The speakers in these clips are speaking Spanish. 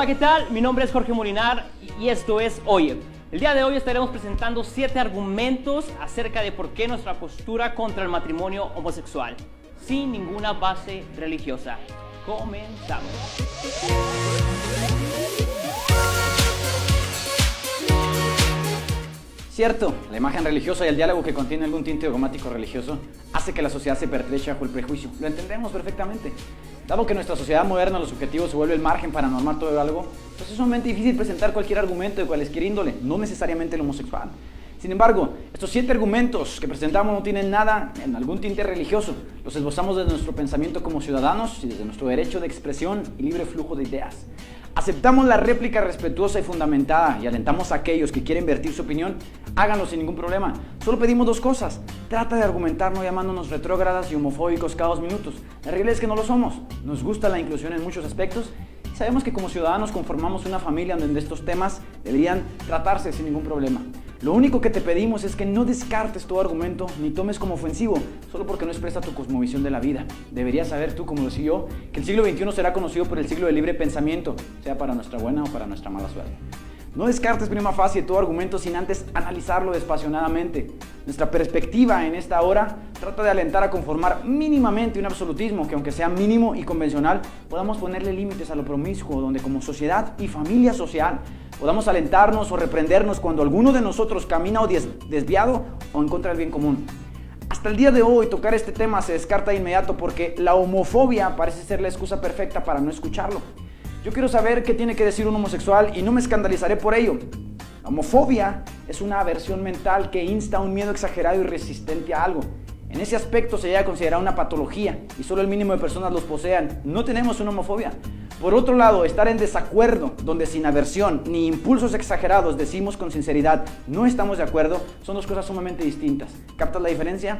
Hola, ¿qué tal? Mi nombre es Jorge Molinar y esto es Oye. El día de hoy estaremos presentando 7 argumentos acerca de por qué nuestra postura contra el matrimonio homosexual, sin ninguna base religiosa. Comenzamos. Cierto, la imagen religiosa y el diálogo que contiene algún tinte dogmático religioso hace que la sociedad se pertreche bajo el prejuicio. Lo entendemos perfectamente. Dado que en nuestra sociedad moderna lo subjetivo se vuelve el margen para normar todo algo, pues es sumamente difícil presentar cualquier argumento de cualquier índole, no necesariamente el homosexual. Sin embargo, estos 7 argumentos que presentamos no tienen nada en algún tinte religioso. Los esbozamos desde nuestro pensamiento como ciudadanos y desde nuestro derecho de expresión y libre flujo de ideas. Aceptamos la réplica respetuosa y fundamentada y alentamos a aquellos que quieren vertir su opinión, háganlo sin ningún problema. Solo pedimos 2 cosas. Trata de argumentar no llamándonos retrógradas y homofóbicos cada 2 minutos. La realidad es que no lo somos. Nos gusta la inclusión en muchos aspectos y sabemos que como ciudadanos conformamos una familia donde estos temas deberían tratarse sin ningún problema. Lo único que te pedimos es que no descartes todo argumento ni tomes como ofensivo solo porque no expresa tu cosmovisión de la vida. Deberías saber tú, como lo decía yo, que el siglo XXI será conocido por el siglo del libre pensamiento, sea para nuestra buena o para nuestra mala suerte. No descartes prima facie todo argumento sin antes analizarlo despasionadamente. Nuestra perspectiva en esta hora trata de alentar a conformar mínimamente un absolutismo que, aunque sea mínimo y convencional, podamos ponerle límites a lo promiscuo, donde como sociedad y familia social podamos alentarnos o reprendernos cuando alguno de nosotros camina o desviado o en contra del bien común. Hasta el día de hoy tocar este tema se descarta de inmediato porque la homofobia parece ser la excusa perfecta para no escucharlo. Yo quiero saber qué tiene que decir un homosexual y no me escandalizaré por ello. La homofobia es una aversión mental que insta a un miedo exagerado y resistente a algo. En ese aspecto se llega a considerar una patología y solo el mínimo de personas los posean. No tenemos una homofobia. Por otro lado, estar en desacuerdo, donde sin aversión ni impulsos exagerados decimos con sinceridad no estamos de acuerdo, son 2 cosas sumamente distintas. ¿Captas la diferencia?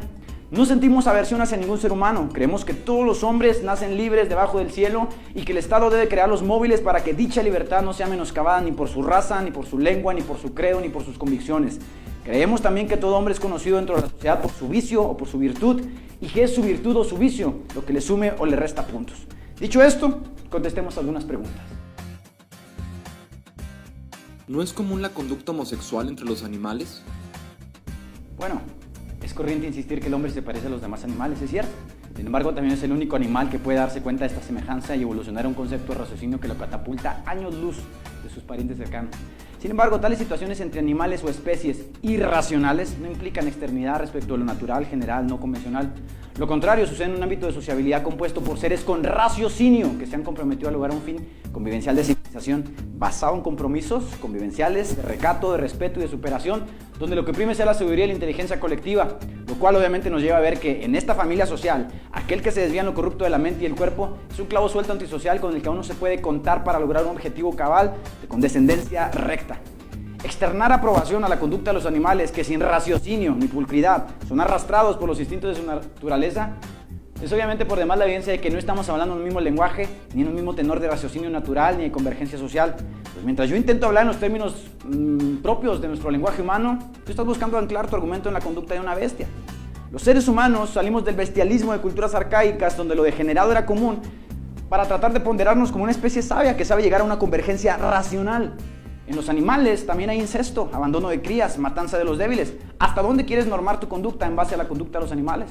No sentimos aversión hacia ningún ser humano. Creemos que todos los hombres nacen libres debajo del cielo y que el Estado debe crear los móviles para que dicha libertad no sea menoscabada ni por su raza, ni por su lengua, ni por su credo, ni por sus convicciones. Creemos también que todo hombre es conocido dentro de la sociedad por su vicio o por su virtud y que es su virtud o su vicio lo que le sume o le resta puntos. Dicho esto, contestemos algunas preguntas. ¿No es común la conducta homosexual entre los animales? Bueno, es corriente insistir que el hombre se parece a los demás animales, es cierto. Sin embargo, también es el único animal que puede darse cuenta de esta semejanza y evolucionar a un concepto de raciocinio que lo catapulta años luz de sus parientes cercanos. Sin embargo, tales situaciones entre animales o especies irracionales no implican externidad respecto a lo natural, general, no convencional. Lo contrario sucede en un ámbito de sociabilidad compuesto por seres con raciocinio que se han comprometido a lograr un fin convivencial de civilización basado en compromisos convivenciales, de recato, de respeto y de superación, donde lo que prime sea la sabiduría y la inteligencia colectiva, lo cual obviamente nos lleva a ver que en esta familia social, aquel que se desvía en lo corrupto de la mente y el cuerpo es un clavo suelto antisocial con el que aún no se puede contar para lograr un objetivo cabal de condescendencia recta. Externar aprobación a la conducta de los animales que sin raciocinio ni pulcridad son arrastrados por los instintos de su naturaleza es obviamente por demás la evidencia de que no estamos hablando en un mismo lenguaje, ni en un mismo tenor de raciocinio natural, ni de convergencia social. Pues mientras yo intento hablar en los términos propios de nuestro lenguaje humano, tú estás buscando anclar tu argumento en la conducta de una bestia. Los seres humanos salimos del bestialismo de culturas arcaicas donde lo degenerado era común para tratar de ponderarnos como una especie sabia que sabe llegar a una convergencia racional. En los animales también hay incesto, abandono de crías, matanza de los débiles. ¿Hasta dónde quieres normar tu conducta en base a la conducta de los animales?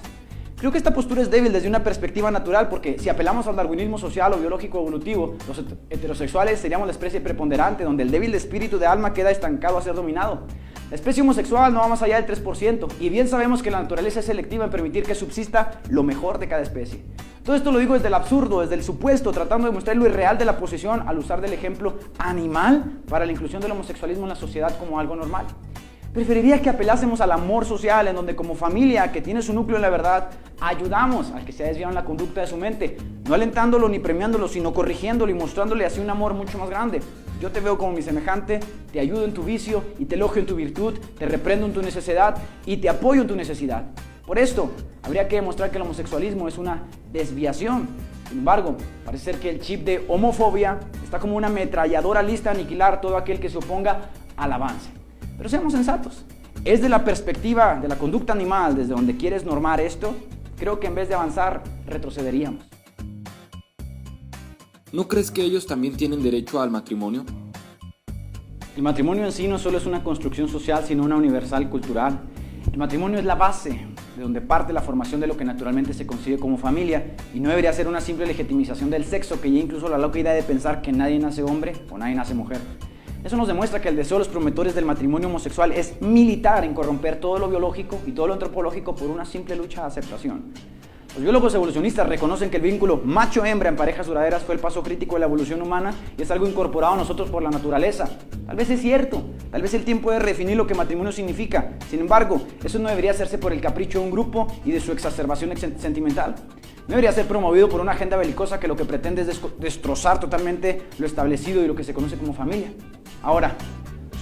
Creo que esta postura es débil desde una perspectiva natural porque si apelamos al darwinismo social o biológico evolutivo, los heterosexuales seríamos la especie preponderante donde el débil de espíritu de alma queda estancado a ser dominado. La especie homosexual no va más allá del 3% y bien sabemos que la naturaleza es selectiva en permitir que subsista lo mejor de cada especie. Todo esto lo digo desde el absurdo, desde el supuesto, tratando de mostrar lo irreal de la posición al usar del ejemplo animal para la inclusión del homosexualismo en la sociedad como algo normal. Preferiría que apelásemos al amor social, en donde como familia que tiene su núcleo en la verdad, ayudamos al que se ha desviado en la conducta de su mente, no alentándolo ni premiándolo, sino corrigiéndolo y mostrándole así un amor mucho más grande. Yo te veo como mi semejante, te ayudo en tu vicio y te elogio en tu virtud, te reprendo en tu necesidad y te apoyo en tu necesidad. Por esto, habría que demostrar que el homosexualismo es una desviación. Sin embargo, parece ser que el chip de homofobia está como una ametralladora lista a aniquilar todo aquel que se oponga al avance. Pero seamos sensatos. Es de la perspectiva de la conducta animal desde donde quieres normar esto, creo que en vez de avanzar, retrocederíamos. ¿No crees que ellos también tienen derecho al matrimonio? El matrimonio en sí no solo es una construcción social, sino una universal cultural. El matrimonio es la base de donde parte la formación de lo que naturalmente se concibe como familia y no debería ser una simple legitimización del sexo que ya incluso la loca idea de pensar que nadie nace hombre o nadie nace mujer. Eso nos demuestra que el deseo de los promotores del matrimonio homosexual es militar en corromper todo lo biológico y todo lo antropológico por una simple lucha de aceptación. Los biólogos evolucionistas reconocen que el vínculo macho-hembra en parejas duraderas fue el paso crítico de la evolución humana y es algo incorporado a nosotros por la naturaleza. Tal vez es cierto, tal vez el tiempo puede redefinir lo que matrimonio significa. Sin embargo, eso no debería hacerse por el capricho de un grupo y de su exacerbación sentimental. No debería ser promovido por una agenda belicosa que lo que pretende es destrozar totalmente lo establecido y lo que se conoce como familia. Ahora,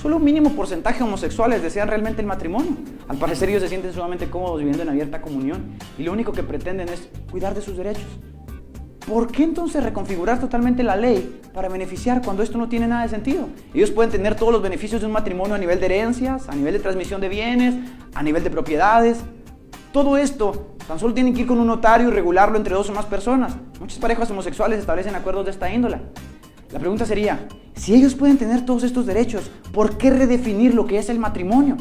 solo un mínimo porcentaje de homosexuales desean realmente el matrimonio. Al parecer ellos se sienten sumamente cómodos viviendo en abierta comunión y lo único que pretenden es cuidar de sus derechos. ¿Por qué entonces reconfigurar totalmente la ley para beneficiar cuando esto no tiene nada de sentido? Ellos pueden tener todos los beneficios de un matrimonio a nivel de herencias, a nivel de transmisión de bienes, a nivel de propiedades. Todo esto tan solo tienen que ir con un notario y regularlo entre dos o más personas. Muchas parejas homosexuales establecen acuerdos de esta índole. La pregunta sería, si ellos pueden tener todos estos derechos, ¿por qué redefinir lo que es el matrimonio?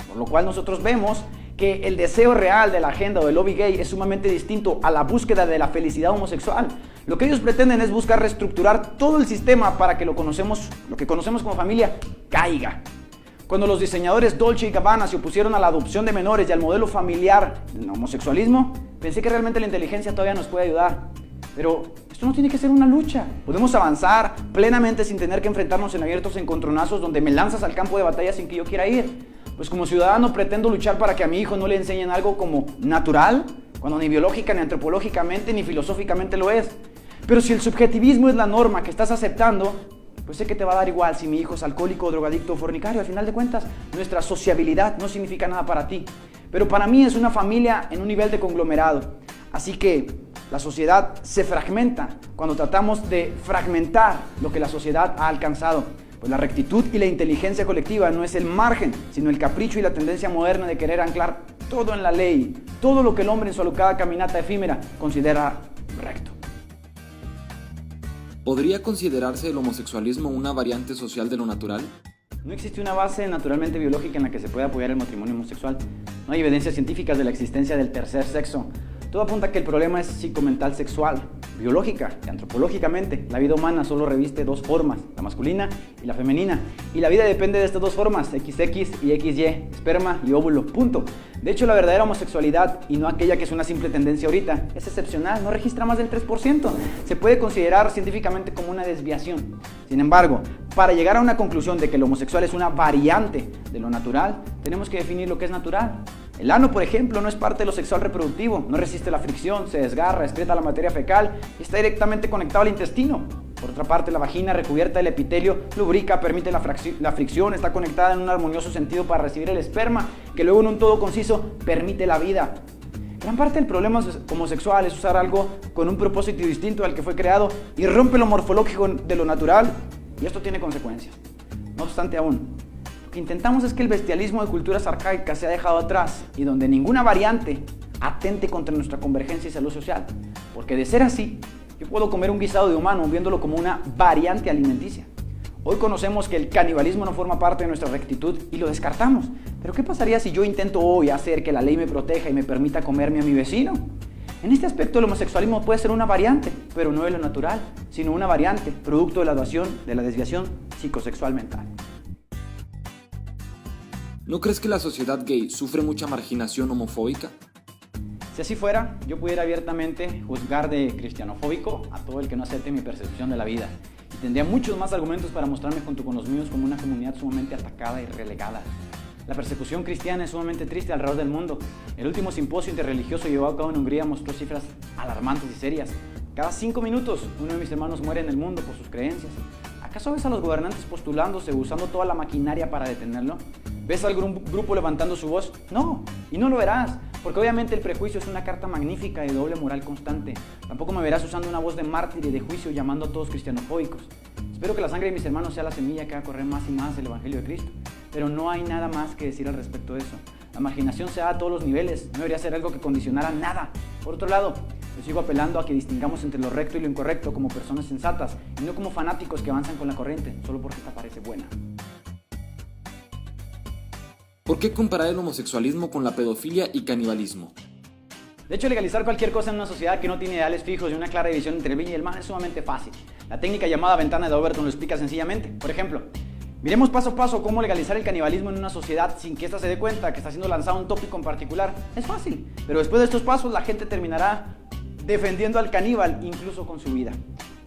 Por lo cual nosotros vemos que el deseo real de la agenda o del lobby gay es sumamente distinto a la búsqueda de la felicidad homosexual. Lo que ellos pretenden es buscar reestructurar todo el sistema para que lo que conocemos como familia caiga. Cuando los diseñadores Dolce y Gabbana se opusieron a la adopción de menores y al modelo familiar del homosexualismo, pensé que realmente la inteligencia todavía nos puede ayudar. Pero esto no tiene que ser una lucha. Podemos avanzar plenamente sin tener que enfrentarnos en abiertos encontronazos donde me lanzas al campo de batalla sin que yo quiera ir. Pues como ciudadano pretendo luchar para que a mi hijo no le enseñen algo como natural, cuando ni biológica, ni antropológicamente, ni filosóficamente lo es. Pero si el subjetivismo es la norma que estás aceptando, pues sé que te va a dar igual si mi hijo es alcohólico, drogadicto o fornicario. Al final de cuentas, nuestra sociabilidad no significa nada para ti. Pero para mí es una familia en un nivel de conglomerado. Así que la sociedad se fragmenta cuando tratamos de fragmentar lo que la sociedad ha alcanzado. Pues la rectitud y la inteligencia colectiva no es el margen, sino el capricho y la tendencia moderna de querer anclar todo en la ley, todo lo que el hombre en su alocada caminata efímera considera recto. ¿Podría considerarse el homosexualismo una variante social de lo natural? No existe una base naturalmente biológica en la que se pueda apoyar el matrimonio homosexual. No hay evidencias científicas de la existencia del tercer sexo. Todo apunta a que el problema es psicomental sexual, biológica y antropológicamente. La vida humana solo reviste dos formas, la masculina y la femenina. Y la vida depende de estas dos formas, XX y XY, esperma y óvulo, punto. De hecho, la verdadera homosexualidad, y no aquella que es una simple tendencia ahorita, es excepcional, no registra más del 3%. Se puede considerar científicamente como una desviación. Sin embargo, para llegar a una conclusión de que el homosexual es una variante de lo natural, tenemos que definir lo que es natural. El ano, por ejemplo, no es parte de lo sexual reproductivo, no resiste la fricción, se desgarra, excreta la materia fecal y está directamente conectado al intestino. Por otra parte, la vagina recubierta del epitelio lubrica, permite la fricción, está conectada en un armonioso sentido para recibir el esperma, que luego en un todo conciso permite la vida. Gran parte del problema homosexual es usar algo con un propósito distinto al que fue creado y rompe lo morfológico de lo natural, y esto tiene consecuencias. No obstante aún, lo que intentamos es que el bestialismo de culturas arcaicas se ha dejado atrás y donde ninguna variante atente contra nuestra convergencia y salud social. Porque de ser así, yo puedo comer un guisado de humano viéndolo como una variante alimenticia. Hoy conocemos que el canibalismo no forma parte de nuestra rectitud y lo descartamos. Pero ¿qué pasaría si yo intento hoy hacer que la ley me proteja y me permita comerme a mi vecino? En este aspecto el homosexualismo puede ser una variante, pero no de lo natural, sino una variante, producto de la desviación psicosexual mental. ¿No crees que la sociedad gay sufre mucha marginación homofóbica? Si así fuera, yo pudiera abiertamente juzgar de cristianofóbico a todo el que no acepte mi percepción de la vida. Y tendría muchos más argumentos para mostrarme junto con los míos como una comunidad sumamente atacada y relegada. La persecución cristiana es sumamente triste alrededor del mundo. El último simposio interreligioso llevado a cabo en Hungría mostró cifras alarmantes y serias. Cada 5 minutos, uno de mis hermanos muere en el mundo por sus creencias. ¿Acaso ves a los gobernantes postulándose, usando toda la maquinaria para detenerlo? ¿Ves a algún grupo levantando su voz? No, y no lo verás, porque obviamente el prejuicio es una carta magnífica de doble moral constante. Tampoco me verás usando una voz de mártir y de juicio llamando a todos cristianofóbicos. Espero que la sangre de mis hermanos sea la semilla que haga correr más y más el Evangelio de Cristo, pero no hay nada más que decir al respecto de eso. La marginación se da a todos los niveles, no debería ser algo que condicionara nada. Por otro lado, Yo sigo apelando a que distingamos entre lo recto y lo incorrecto como personas sensatas y no como fanáticos que avanzan con la corriente solo porque te parece buena. ¿Por qué comparar el homosexualismo con la pedofilia y canibalismo? De hecho, legalizar cualquier cosa en una sociedad que no tiene ideales fijos y una clara división entre el bien y el mal es sumamente fácil. La técnica llamada ventana de Overton lo explica sencillamente. Por ejemplo, miremos paso a paso cómo legalizar el canibalismo en una sociedad sin que ésta se dé cuenta que está siendo lanzado un tópico en particular. Es fácil, pero después de estos pasos la gente terminará defendiendo al caníbal incluso con su vida.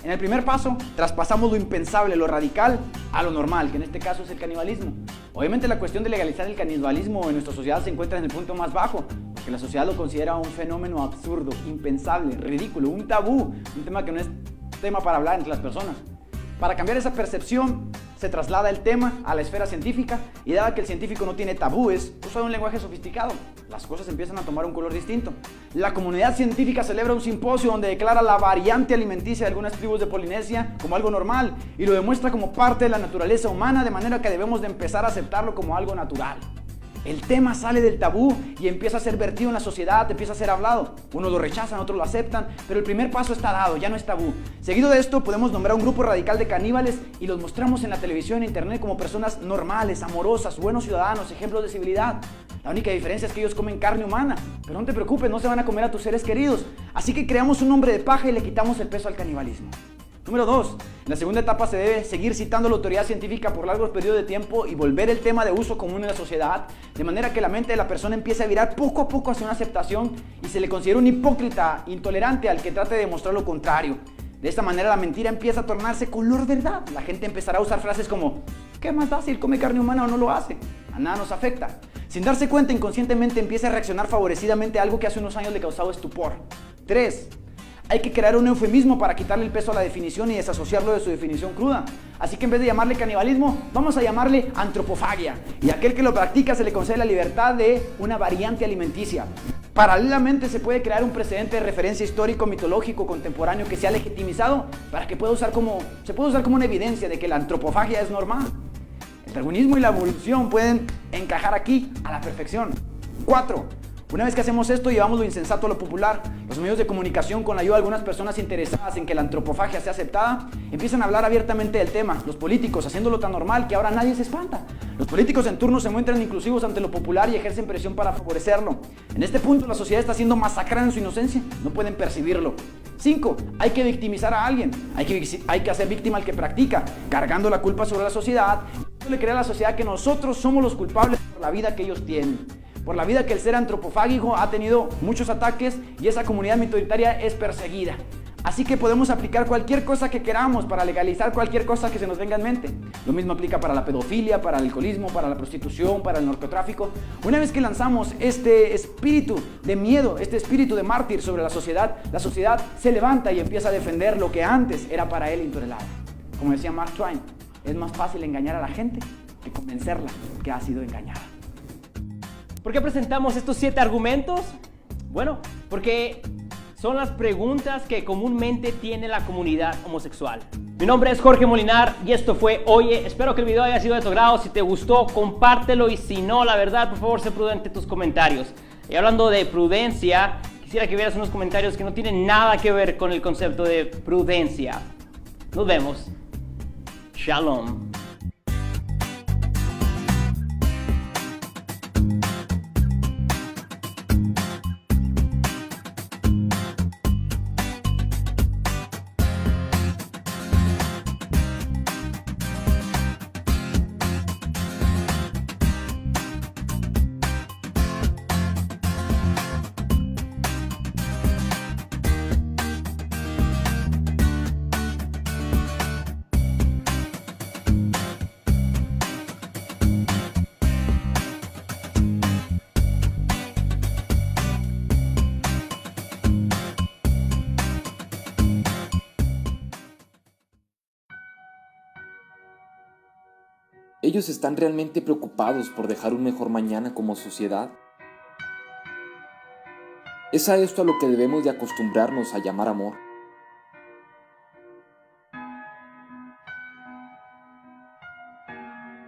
En el primer paso, traspasamos lo impensable, lo radical, a lo normal, que en este caso es el canibalismo. Obviamente la cuestión de legalizar el canibalismo en nuestra sociedad se encuentra en el punto más bajo, porque la sociedad lo considera un fenómeno absurdo, impensable, ridículo, un tabú, un tema que no es tema para hablar entre las personas. Para cambiar esa percepción, se traslada el tema a la esfera científica y dado que el científico no tiene tabúes, usa un lenguaje sofisticado. Las cosas empiezan a tomar un color distinto. La comunidad científica celebra un simposio donde declara la variante alimenticia de algunas tribus de Polinesia como algo normal y lo demuestra como parte de la naturaleza humana, de manera que debemos de empezar a aceptarlo como algo natural. El tema sale del tabú y empieza a ser vertido en la sociedad, empieza a ser hablado. Unos lo rechazan, otros lo aceptan, pero el primer paso está dado, ya no es tabú. Seguido de esto podemos nombrar un grupo radical de caníbales y los mostramos en la televisión e internet como personas normales, amorosas, buenos ciudadanos, ejemplos de civilidad. La única diferencia es que ellos comen carne humana, pero no te preocupes, no se van a comer a tus seres queridos. Así que creamos un hombre de paja y le quitamos el peso al canibalismo. Número 2. En la segunda etapa se debe seguir citando la autoridad científica por largos periodos de tiempo y volver el tema de uso común en la sociedad, de manera que la mente de la persona empiece a virar poco a poco hacia una aceptación y se le considera un hipócrita, intolerante al que trate de demostrar lo contrario. De esta manera la mentira empieza a tornarse color verdad. La gente empezará a usar frases como ¿qué más da si él come carne humana o no lo hace? A nada nos afecta. Sin darse cuenta, inconscientemente empieza a reaccionar favorecidamente a algo que hace unos años le causaba estupor. 3. Hay que crear un eufemismo para quitarle el peso a la definición y desasociarlo de su definición cruda. Así que en vez de llamarle canibalismo, vamos a llamarle antropofagia. Y a aquel que lo practica se le concede la libertad de una variante alimenticia. Paralelamente se puede crear un precedente de referencia histórico, mitológico, contemporáneo que sea legitimizado para que se pueda usar como una evidencia de que la antropofagia es normal. El darwinismo y la evolución pueden encajar aquí a la perfección. 4. Una vez que hacemos esto, llevamos lo insensato a lo popular. Los medios de comunicación, con la ayuda de algunas personas interesadas en que la antropofagia sea aceptada, empiezan a hablar abiertamente del tema. Los políticos, haciéndolo tan normal que ahora nadie se espanta. Los políticos en turno se muestran inclusivos ante lo popular y ejercen presión para favorecerlo. En este punto, la sociedad está siendo masacrada en su inocencia. No pueden percibirlo. 5. Hay que victimizar a alguien. Hay que hacer víctima al que practica, cargando la culpa sobre la sociedad. Esto le crea a la sociedad que nosotros somos los culpables por la vida que ellos tienen. Por la vida que el ser antropofágico ha tenido muchos ataques y esa comunidad minoritaria es perseguida. Así que podemos aplicar cualquier cosa que queramos para legalizar cualquier cosa que se nos venga en mente. Lo mismo aplica para la pedofilia, para el alcoholismo, para la prostitución, para el narcotráfico. Una vez que lanzamos este espíritu de miedo, este espíritu de mártir sobre la sociedad se levanta y empieza a defender lo que antes era para él intolerable. Como decía Mark Twain, es más fácil engañar a la gente que convencerla que ha sido engañada. ¿Por qué presentamos estos 7 argumentos? Bueno, porque son las preguntas que comúnmente tiene la comunidad homosexual. Mi nombre es Jorge Molinar y esto fue Oye. Espero que el video haya sido de tu agrado. Si te gustó, compártelo y si no, la verdad, por favor, sé prudente en tus comentarios. Y hablando de prudencia, quisiera que vieras unos comentarios que no tienen nada que ver con el concepto de prudencia. Nos vemos. Shalom. ¿Ellos están realmente preocupados por dejar un mejor mañana como sociedad? ¿Es a esto a lo que debemos de acostumbrarnos a llamar amor?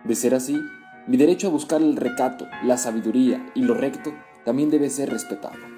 De ser así, mi derecho a buscar el recato, la sabiduría y lo recto también debe ser respetado.